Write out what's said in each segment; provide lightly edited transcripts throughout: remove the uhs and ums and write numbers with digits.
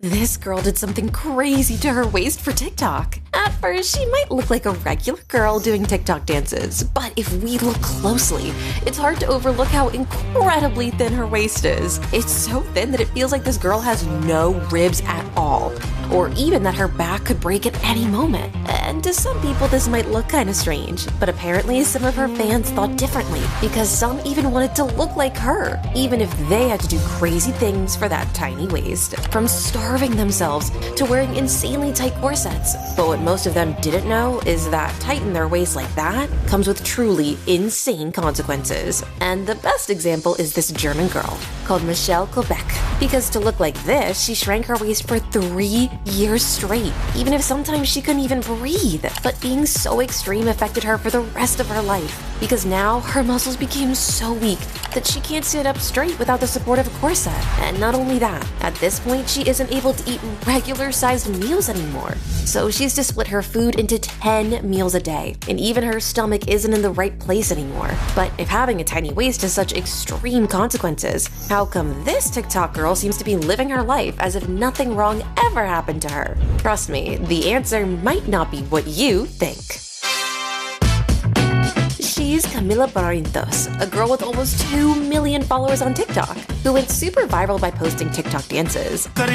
This girl did something crazy to her waist for TikTok. At first, she might look like a regular girl doing TikTok dances, but if we look closely, it's hard to overlook how incredibly thin her waist is. It's so thin that it feels like this girl has no ribs at all, or even that her back could break at any moment. And to some people, this might look kinda strange, but apparently some of her fans thought differently, because some even wanted to look like her, even if they had to do crazy things for that tiny waist. From starving themselves to wearing insanely tight corsets. But what most of them didn't know is that tightening their waist like that comes with truly insane consequences. And the best example is this German girl called Michelle Quebec. Because to look like this, she shrank her waist for 3 years straight, even if sometimes she couldn't even breathe. But being so extreme affected her for the rest of her life, because now her muscles became so weak that she can't sit up straight without the support of a corset. And not only that, at this point she isn't able to eat regular-sized meals anymore. So she's to split her food into 10 meals a day, and even her stomach isn't in the right place anymore. But if having a tiny waist has such extreme consequences, how come this TikTok girl seems to be living her life as if nothing wrong ever happened to her? Trust me, the answer might not be what you think. She's Camila Barrientos, a girl with almost 2 million followers on TikTok, who went super viral by posting TikTok dances. But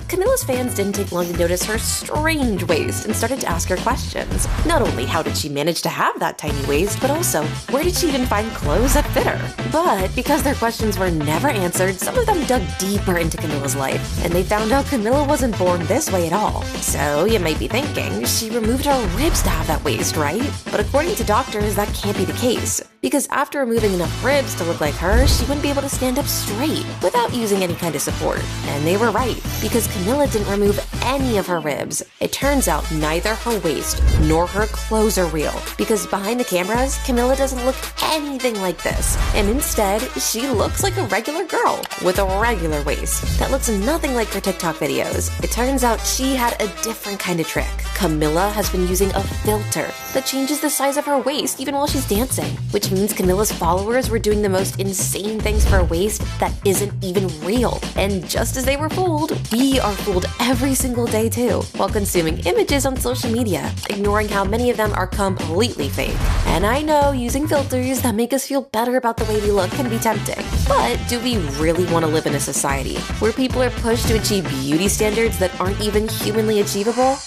Camila's fans didn't take long to notice her strange waist and started to ask her questions. Not only how did she manage to have that tiny waist, but also where did she even find clothes that fit her? But because their questions were never answered, some of them dug deeper into Camila's life, and they found out Camila wasn't born this way at all. So you might be thinking, she removed her ribs to have that waist, right? But according to doctors, that can't be the case, because after removing enough ribs to look like her, she wouldn't be able to stand up straight without using any kind of support. And they were right, because Camila didn't remove any of her ribs. It turns out neither her waist nor her clothes are real, because behind the cameras, Camila doesn't look anything like this. And instead, she looks like a regular girl with a regular waist that looks nothing like her TikTok videos. It turns out she had a different kind of trick. Camila has been using a filter that changes the size of her waist even while she's dancing, which means Camila's followers were doing the most insane things for a waist that isn't even real. And just as they were fooled, we are fooled every single day too, while consuming images on social media, ignoring how many of them are completely fake. And I know using filters that make us feel better about the way we look can be tempting, but do we really want to live in a society where people are pushed to achieve beauty standards that aren't even humanly achievable?